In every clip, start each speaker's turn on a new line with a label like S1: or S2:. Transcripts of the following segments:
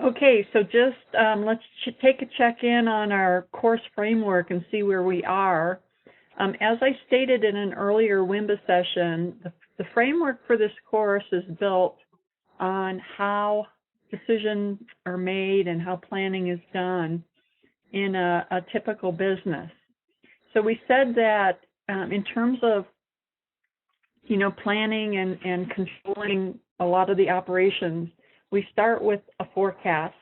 S1: Okay, so just let's take a check-in on our course framework and see where we are. As I stated in an earlier WIMBA session, the framework for this course is built on how decisions are made and how planning is done in a typical business. So we said that in terms of planning and controlling a lot of the operations, we start with a forecast,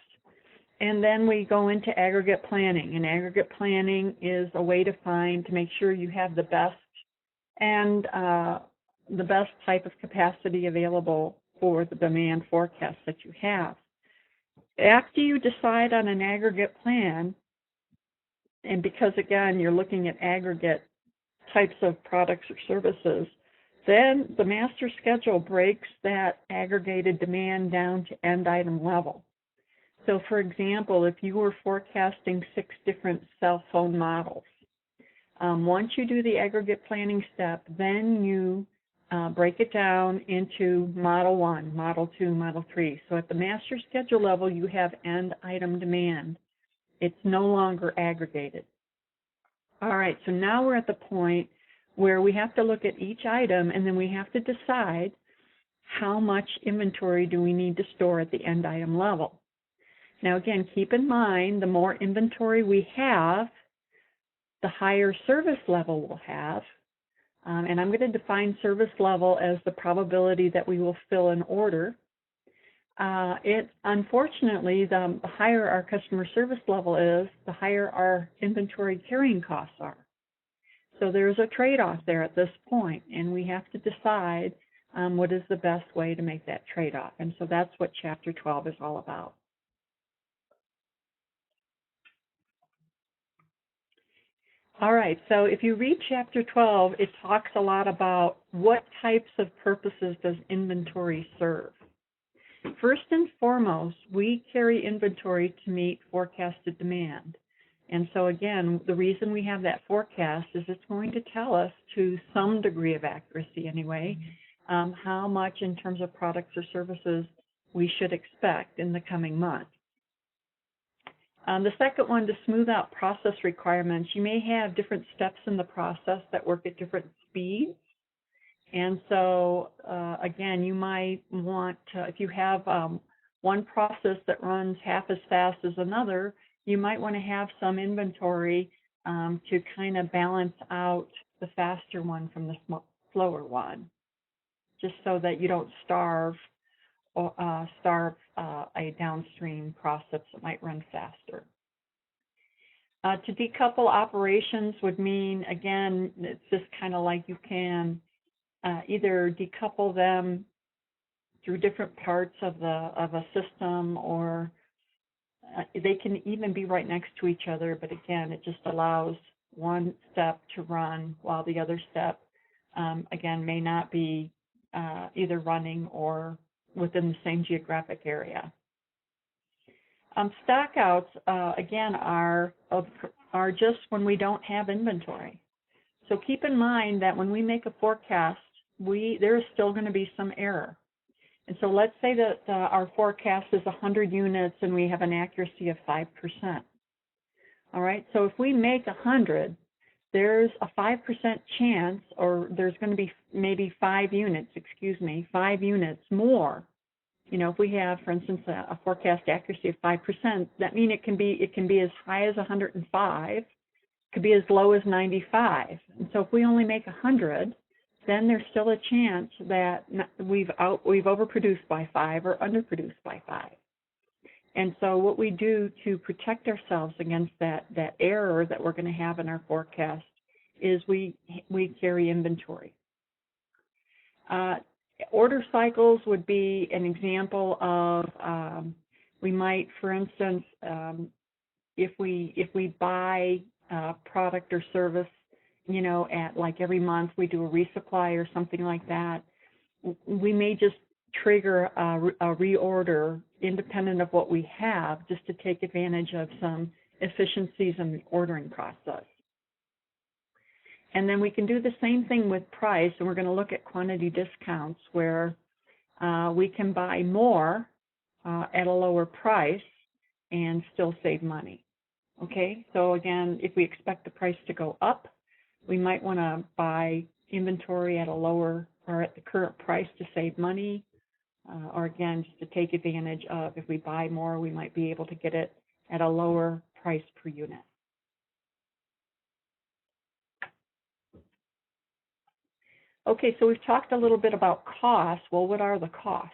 S1: and then we go into aggregate planning. And aggregate planning is a way to make sure you have the best and the best type of capacity available for the demand forecast that you have. After you decide on an aggregate plan, and because again, you're looking at aggregate types of products or services, then the master schedule breaks that aggregated demand down to end item level. So for example, if you were forecasting 6 different cell phone models, once you do the aggregate planning step, then you break it down into Model 1, Model 2, Model 3. So at the master schedule level, you have end item demand. It's no longer aggregated. All right, so now we're at the point where we have to look at each item, and then we have to decide how much inventory do we need to store at the end item level. Now again, keep in mind, the more inventory we have, the higher service level we'll have. And I'm going to define service level as the probability that we will fill an order. Unfortunately, the higher our customer service level is, the higher our inventory carrying costs are. So there's a trade-off there at this point, and we have to decide what is the best way to make that trade-off. And so that's what Chapter 12 is all about. All right, so if you read Chapter 12, it talks a lot about what types of purposes does inventory serve. First and foremost, we carry inventory to meet forecasted demand. And so again, the reason we have that forecast is it's going to tell us, to some degree of accuracy anyway, how much in terms of products or services we should expect in the coming month. The second one, to smooth out process requirements. You may have different steps in the process that work at different speeds. And so, again, you might want to, if you have one process that runs half as fast as another, you might want to have some inventory to kind of balance out the faster one from the slower one, just so that you don't starve a downstream process that might run faster. To decouple operations would mean, again, it's just kind of like you can either decouple them through different parts of a system, or they can even be right next to each other, but again, it just allows one step to run while the other step, again, may not be either running or within the same geographic area. Stockouts, again, are just when we don't have inventory. So keep in mind that when we make a forecast, there is still going to be some error. And so let's say that our forecast is 100 units and we have an accuracy of 5%. All right, so if we make 100, there's a 5% chance, or there's going to be maybe 5 units more. If we have, for instance, a forecast accuracy of 5%, that means it can be as high as 105, it could be as low as 95. And so if we only make 100, then there's still a chance that we've overproduced by 5 or underproduced by 5. And so what we do to protect ourselves against that error that we're going to have in our forecast is we carry inventory. Order cycles would be an example of, we might, for instance, if we buy a product or service, at like every month we do a resupply or something like that, we may just trigger a reorder independent of what we have, just to take advantage of some efficiencies in the ordering process. And then we can do the same thing with price, and we're going to look at quantity discounts, where we can buy more, at a lower price and still save money. Okay, so again, if we expect the price to go up, we might want to buy inventory at a lower or at the current price to save money, or again, just to take advantage of if we buy more, we might be able to get it at a lower price per unit. Okay, so we've talked a little bit about costs. Well, what are the costs?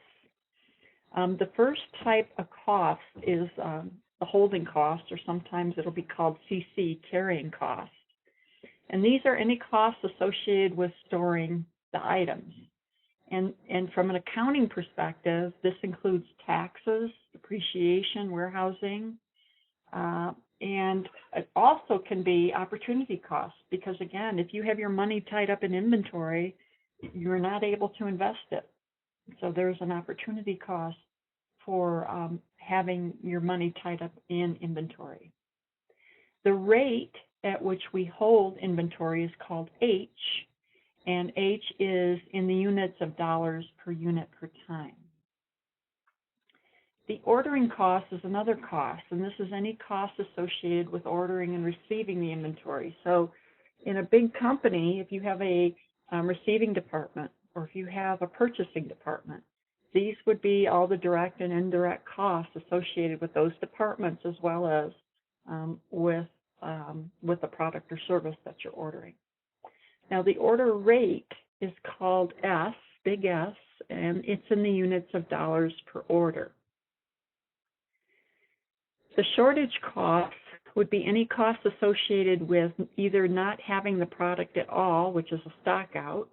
S1: The first type of cost is the holding cost, or sometimes it'll be called CC, carrying cost. And these are any costs associated with storing the items. And from an accounting perspective, this includes taxes, depreciation, warehousing, and it also can be opportunity costs, because again, if you have your money tied up in inventory, you're not able to invest it. So there's an opportunity cost for having your money tied up in inventory. The rate at which we hold inventory is called H, and H is in the units of dollars per unit per time. The ordering cost is another cost, and this is any cost associated with ordering and receiving the inventory. So in a big company, if you have a receiving department, or if you have a purchasing department, these would be all the direct and indirect costs associated with those departments, as well as with the product or service that you're ordering. Now, the order rate is called S, big S, and it's in the units of dollars per order. The shortage cost would be any cost associated with either not having the product at all, which is a stock out,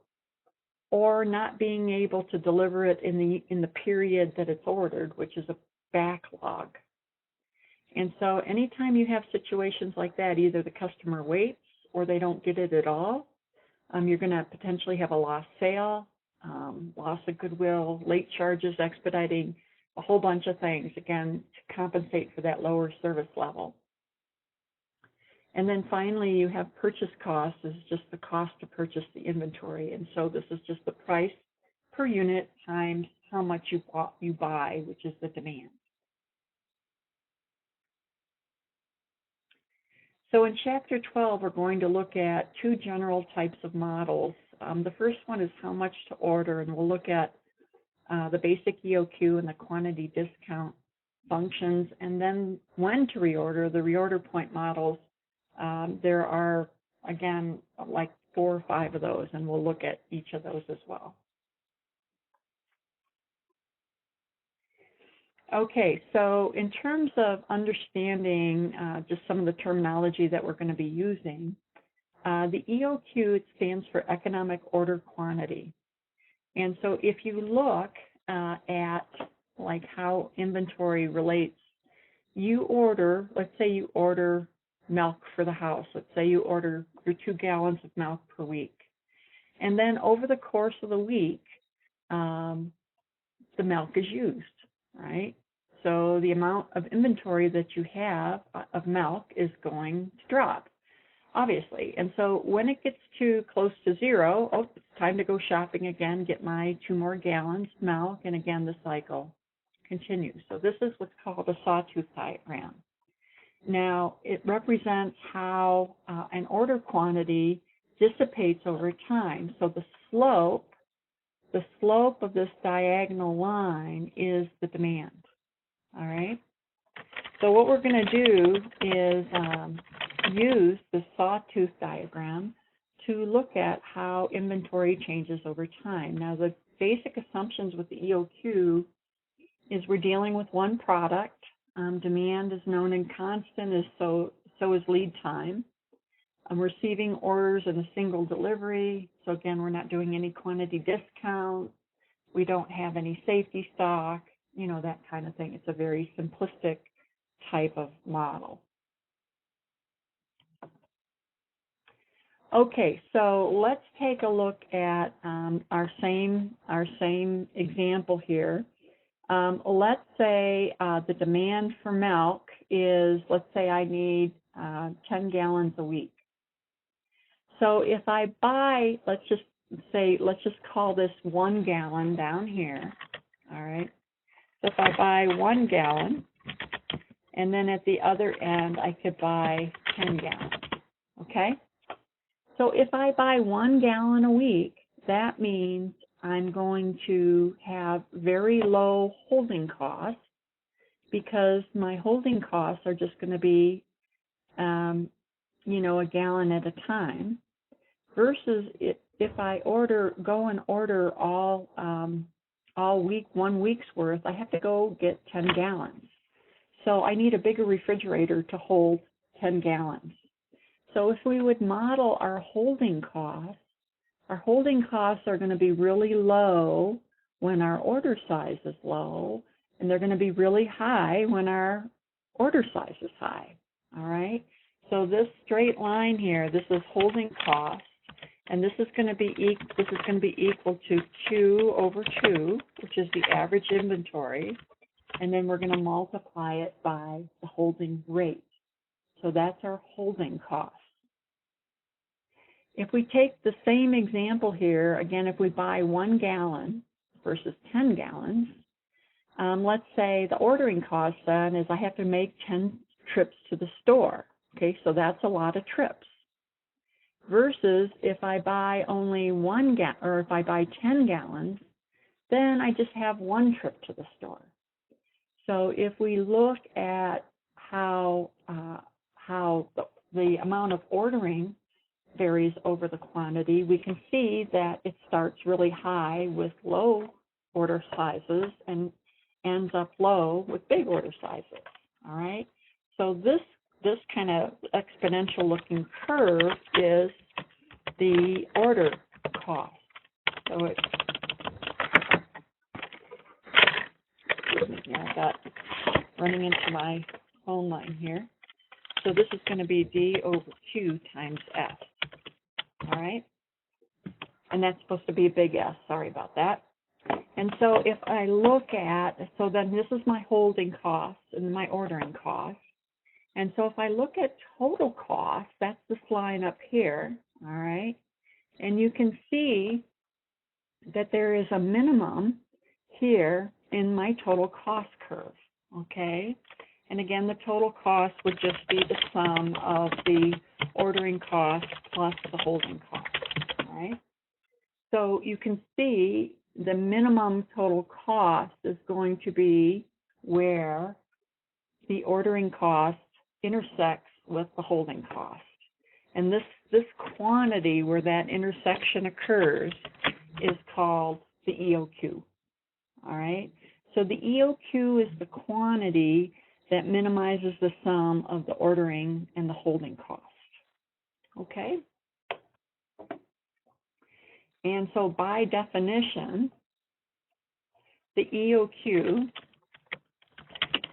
S1: or not being able to deliver it in the period that it's ordered, which is a backlog. And so anytime you have situations like that, either the customer waits or they don't get it at all, you're going to potentially have a lost sale, loss of goodwill, late charges, expediting, a whole bunch of things, again, to compensate for that lower service level. And then finally, you have purchase costs. This is just the cost to purchase the inventory. And so this is just the price per unit times how much you buy, which is the demand. So in Chapter 12, we're going to look at two general types of models. The first one is how much to order, and we'll look at the basic EOQ and the quantity discount functions, and then when to reorder, the reorder point models. There are, again, like 4 or 5 of those, and we'll look at each of those as well. Okay, so in terms of understanding just some of the terminology that we're going to be using, the EOQ, it stands for economic order quantity. And so if you look at like how inventory relates, you order, let's say you order milk for the house. Let's say you order your 2 gallons of milk per week. And then over the course of the week, the milk is used, right? So the amount of inventory that you have of milk is going to drop, obviously. And so when it gets too close to zero, oh, it's time to go shopping again, get my 2 more gallons of milk, and again, the cycle continues. So this is what's called a sawtooth diagram. Now, it represents how an order quantity dissipates over time. So the slope of this diagonal line is the demand, all right? So what we're going to do is use the sawtooth diagram to look at how inventory changes over time. Now, the basic assumptions with the EOQ is we're dealing with one product. Demand is known and constant, so is lead time. I'm receiving orders in a single delivery. So again, we're not doing any quantity discount. We don't have any safety stock, you know, that kind of thing. It's a very simplistic type of model. Okay, so let's take a look at our same example here. Let's say the demand for milk is, let's say I need 10 gallons a week. So if I buy, let's just call this 1 gallon down here, all right? So if I buy 1 gallon, and then at the other end, I could buy 10 gallons, okay? So if I buy 1 gallon a week, that means I'm going to have very low holding costs because my holding costs are just going to be, a gallon at a time, versus if I go and order all week, 1 week's worth, I have to go get 10 gallons. So I need a bigger refrigerator to hold 10 gallons. So if we would model our holding costs are going to be really low when our order size is low, and they're going to be really high when our order size is high. All right? So this straight line here, this is holding cost, and this is going to be equal to 2 over 2, which is the average inventory, and then we're going to multiply it by the holding rate. So that's our holding cost. If we take the same example here, again, if we buy 1 gallon versus 10 gallons, let's say the ordering cost then is I have to make 10 trips to the store. Okay, so that's a lot of trips. Versus if I buy only if I buy 10 gallons, then I just have 1 trip to the store. So if we look at how the amount of ordering varies over the quantity, we can see that it starts really high with low order sizes and ends up low with big order sizes. All right. So this kind of exponential looking curve is the order cost. So I got running into my phone line here. So this is going to be D over Q times S. All right? And that's supposed to be a big S. Sorry about that. And so if I look at, so then this is my holding cost and my ordering cost. And so if I look at total cost, that's this line up here. All right? And you can see that there is a minimum here in my total cost curve. Okay? And again, the total cost would just be the sum of the ordering cost plus the holding cost, all right? So you can see the minimum total cost is going to be where the ordering cost intersects with the holding cost. And this quantity where that intersection occurs is called the EOQ, all right? So the EOQ is the quantity that minimizes the sum of the ordering and the holding cost. Okay? And so by definition, the EOQ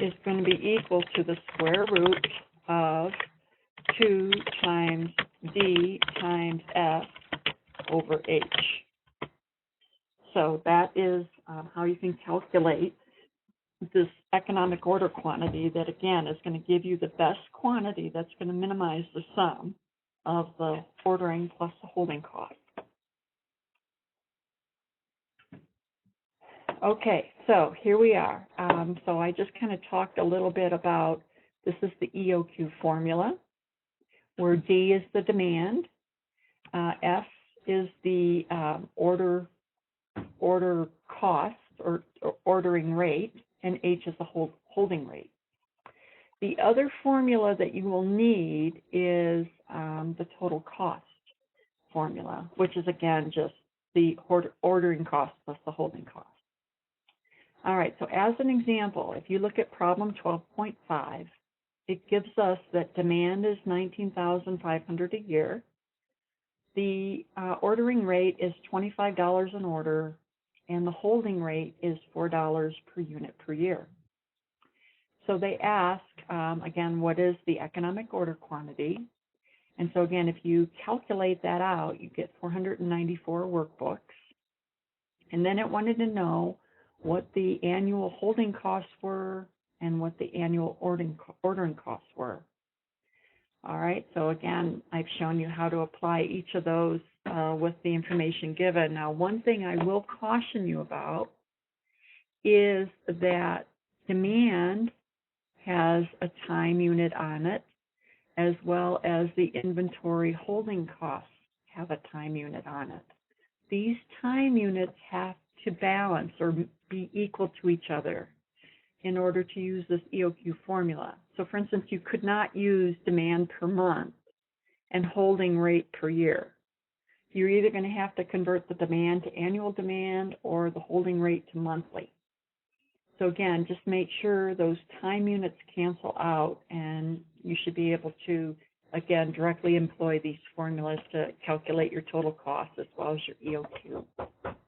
S1: is going to be equal to the square root of 2 times D times F over H. So that is how you can calculate this economic order quantity that, again, is going to give you the best quantity that's going to minimize the sum of the ordering plus the holding cost. Okay, so here we are. So I just kind of talked a little bit about, this is the EOQ formula, where D is the demand, F is the order cost or ordering rate, and H is the holding rate. The other formula that you will need is the total cost formula, which is, again, just the ordering cost plus the holding cost. All right, so as an example, if you look at problem 12.5, it gives us that demand is $19,500 a year. The ordering rate is $25 an order, and the holding rate is $4 per unit per year. So they ask, again, what is the economic order quantity? And so again, if you calculate that out, you get 494 workbooks. And then it wanted to know what the annual holding costs were and what the annual ordering costs were. All right, so again, I've shown you how to apply each of those with the information given. Now, one thing I will caution you about is that demand has a time unit on it, as well as the inventory holding costs have a time unit on it. These time units have to balance or be equal to each other in order to use this EOQ formula. So for instance, you could not use demand per month and holding rate per year. You're either going to have to convert the demand to annual demand or the holding rate to monthly. So again, just make sure those time units cancel out, and you should be able to, again, directly employ these formulas to calculate your total cost as well as your EOQ.